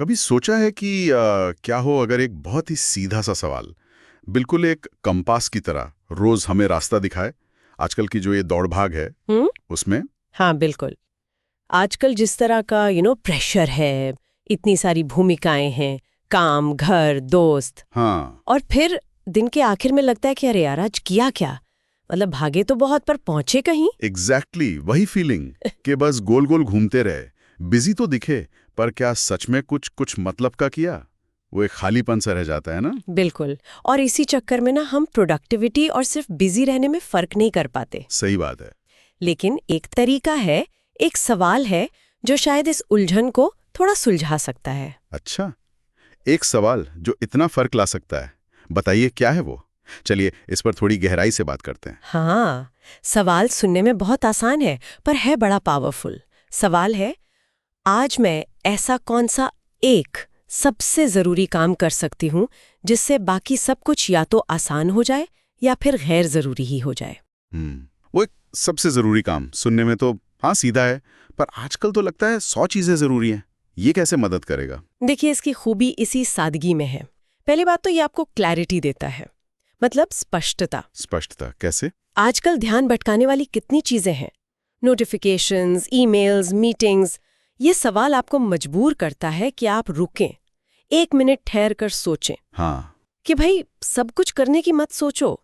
कभी सोचा है कि क्या हो अगर एक बहुत ही सीधा सा सवाल, बिल्कुल एक कंपास की तरह रोज हमें रास्ता दिखाए। आजकल की जो ये दौड़ भाग है हम्म। उसमें। हाँ, बिल्कुल। आजकल जिस तरह का प्रेशर है, इतनी सारी भूमिकाएं हैं, काम, घर, दोस्त, हाँ, और फिर दिन के आखिर में लगता है कि अरे यार, आज किया क्या। मतलब भागे तो बहुत पर पहुंचे कहीं। वही फीलिंग कि बस गोल गोल घूमते रहे। बिजी तो दिखे, पर क्या सच में कुछ कुछ मतलब का किया? वो एक खालीपन सा रह जाता है ना। बिल्कुल। और इसी चक्कर में ना हम प्रोडक्टिविटी और सिर्फ बिजी रहने में फर्क नहीं कर पाते। सही बात है। लेकिन एक तरीका है, एक सवाल है जो शायद इस उलझन को थोड़ा सुलझा सकता है। अच्छा, एक सवाल जो इतना फर्क ला सकता है, बताइए क्या है वो। चलिए इस पर थोड़ी गहराई से बात करते हैं। हाँ, सवाल सुनने में बहुत आसान है पर है बड़ा पावरफुल। सवाल है, आज मैं ऐसा कौन सा एक सबसे जरूरी काम कर सकती हूँ जिससे बाकी सब कुछ या तो आसान हो जाए या फिर गैर जरूरी ही हो जाए। वो एक सबसे जरूरी काम सुनने में तो हाँ सीधा है, पर आजकल तो लगता है 100 चीजें जरूरी हैं। ये कैसे मदद करेगा? देखिए, इसकी खूबी इसी सादगी में है। पहली बात तो ये आपको क्लैरिटी देता है, मतलब स्पष्टता। स्पष्टता कैसे? आजकल ध्यान भटकाने वाली कितनी चीजें हैं, नोटिफिकेशंस, ईमेल्स, मीटिंग्स। ये सवाल आपको मजबूर करता है कि आप रुकें, 1 मिनट ठहर कर सोचें हाँ। कि भाई सब कुछ करने की मत सोचो,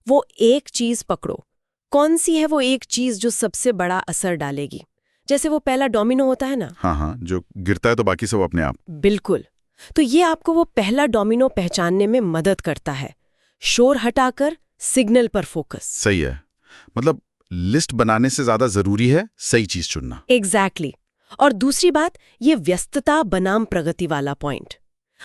वो एक चीज पकड़ो। कौन सी है वो एक चीज जो सबसे बड़ा असर डालेगी? जैसे वो पहला डोमिनो होता है ना। हाँ हाँ, जो गिरता है तो बाकी सब अपने आप। बिल्कुल। तो ये आपको वो पहला डोमिनो पहचानने में मदद करता है। शोर हटाकर सिग्नल पर फोकस। सही है। मतलब लिस्ट बनाने से ज्यादा जरूरी है सही चीज चुनना। एग्जैक्टली। और दूसरी बात, ये व्यस्तता बनाम प्रगति वाला पॉइंट।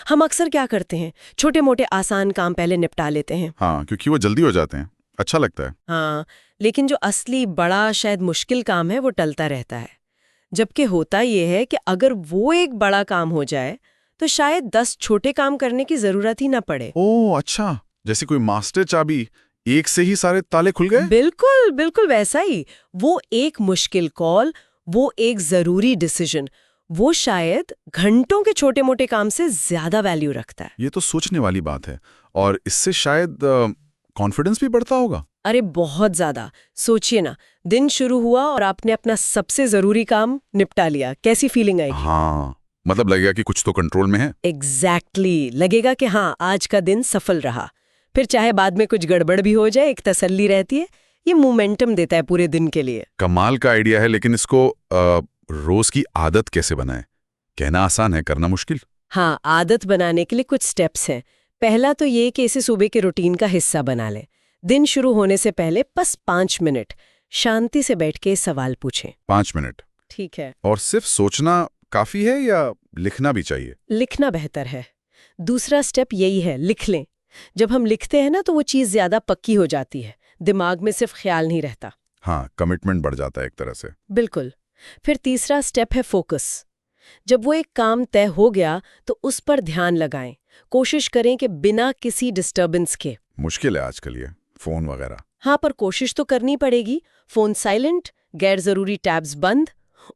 हम अक्सर क्या करते हैं, छोटे मोटे आसान काम पहले निपटा लेते हैं। हाँ, क्योंकि वो जल्दी हो जाते हैं, अच्छा लगता है। हाँ, लेकिन जो असली बड़ा शायद मुश्किल काम है वो टलता रहता है। जबकि होता ये है कि अगर वो एक बड़ा काम हो जाए तो शायद 10 छोटे काम करने की जरूरत ही ना पड़े। ओह अच्छा, जैसे कोई मास्टर चाबी, एक से ही सारे ताले खुल गए। बिल्कुल बिल्कुल वैसा ही। वो एक मुश्किल कॉल, वो एक जरूरी डिसीजन, वो शायद घंटों के छोटे मोटे काम से ज्यादा वैल्यू रखता है। ये तो सोचने वाली बात है। और इससे शायद कॉन्फिडेंस भी बढ़ता होगा। अरे बहुत ज्यादा। सोचिए ना, दिन शुरू हुआ और आपने अपना सबसे जरूरी काम निपटा लिया, कैसी फीलिंग आएगी? हाँ, मतलब लगेगा कि कुछ तो कंट्रोल में है। एग्जैक्टली, लगेगा कि हाँ, आज का दिन सफल रहा। फिर चाहे बाद में कुछ गड़बड़ भी हो जाए, एक तसल्ली रहती है। ये मोमेंटम देता है पूरे दिन के लिए। कमाल का आइडिया है, लेकिन इसको रोज की आदत कैसे बनाएं? कहना आसान है, करना मुश्किल। हाँ, आदत बनाने के लिए कुछ स्टेप्स हैं। पहला तो ये कि इसे सुबह के रूटीन का हिस्सा बना लें। दिन शुरू होने से पहले बस 5 मिनट शांति से बैठ के सवाल पूछें। 5 मिनट? ठीक है। और सिर्फ सोचना काफी है या लिखना भी चाहिए? लिखना बेहतर है। दूसरा स्टेप यही है, लिख लें। जब हम लिखते हैं ना तो वो चीज़ ज्यादा पक्की हो जाती है, दिमाग में सिर्फ ख्याल नहीं रहता। हाँ, कमिटमेंट बढ़ जाता है एक तरह से। बिल्कुल। फिर तीसरा स्टेप है फोकस। जब वो एक काम तय हो गया तो उस पर ध्यान लगाएं। कोशिश करें कि बिना किसी डिस्टर्बेंस के। मुश्किल है आजकल ये फोन वगैरह। हाँ, पर कोशिश तो करनी पड़ेगी। फोन साइलेंट, गैर जरूरी टैब्स बंद,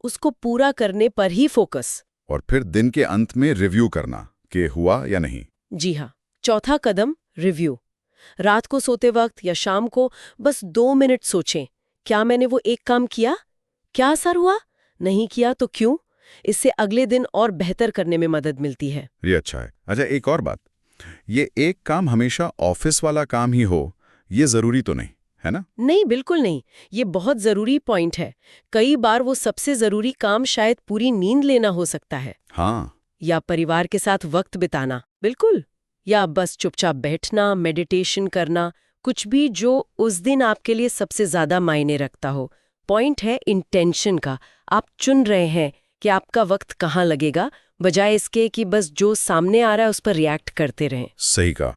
उसको पूरा करने पर ही फोकस। और फिर दिन के अंत में रिव्यू करना कि हुआ या नहीं। जी हाँ, चौथा कदम रिव्यू। रात को सोते वक्त या शाम को बस 2 मिनट सोचें, क्या मैंने वो एक काम किया, क्या असर हुआ, नहीं किया तो क्यों। इससे अगले दिन और बेहतर करने में मदद मिलती है। ये अच्छा है। अच्छा, एक और बात, ये एक काम हमेशा ऑफिस वाला काम ही हो, ये जरूरी तो नहीं है ना? नहीं, बिल्कुल नहीं। ये बहुत जरूरी पॉइंट है। कई बार वो सबसे जरूरी काम शायद पूरी नींद लेना हो सकता है, हाँ। या परिवार के साथ वक्त बिताना, बिल्कुल, या बस चुपचाप बैठना, मेडिटेशन करना, कुछ भी जो उस दिन आपके लिए सबसे ज्यादा मायने रखता हो। पॉइंट है इंटेंशन का। आप चुन रहे हैं कि आपका वक्त कहाँ लगेगा, बजाय इसके कि बस जो सामने आ रहा है उस पर रिएक्ट करते रहें। सही कहा।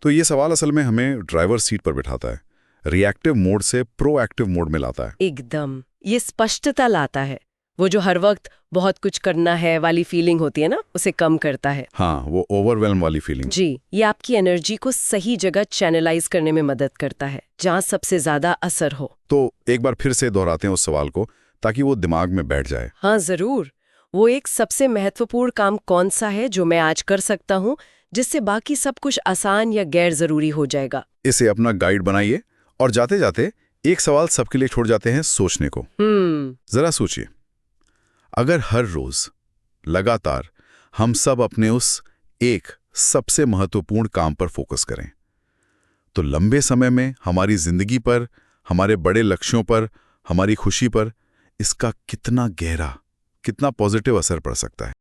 तो ये सवाल असल में हमें ड्राइवर सीट पर बिठाता है, रिएक्टिव मोड से प्रोएक्टिव मोड में लाता है। एकदम, ये स्पष्टता लाता है। वो जो हर वक्त बहुत कुछ करना है वाली फीलिंग होती है ना, उसे कम करता है। हाँ, वो ओवरवेल्म वाली फीलिंग। जी, ये आपकी एनर्जी को सही जगह चैनलाइज करने में मदद करता है, जहाँ सबसे ज्यादा असर हो। तो एक बार फिर से दोहराते हैं उस सवाल को, ताकि वो दिमाग में बैठ जाए। हाँ जरूर। वो एक सबसे महत्वपूर्ण काम कौन सा है जो मैं आज कर सकता हूँ जिससे बाकी सब कुछ आसान या गैर जरूरी हो जाएगा। इसे अपना गाइड बनाइए और जाते जाते एक सवाल सबके लिए छोड़ जाते हैं सोचने को। जरा सोचिए, अगर हर रोज लगातार हम सब अपने उस एक सबसे महत्वपूर्ण काम पर फोकस करें, तो लंबे समय में हमारी जिंदगी पर, हमारे बड़े लक्ष्यों पर, हमारी खुशी पर इसका कितना गहरा, कितना पॉजिटिव असर पड़ सकता है।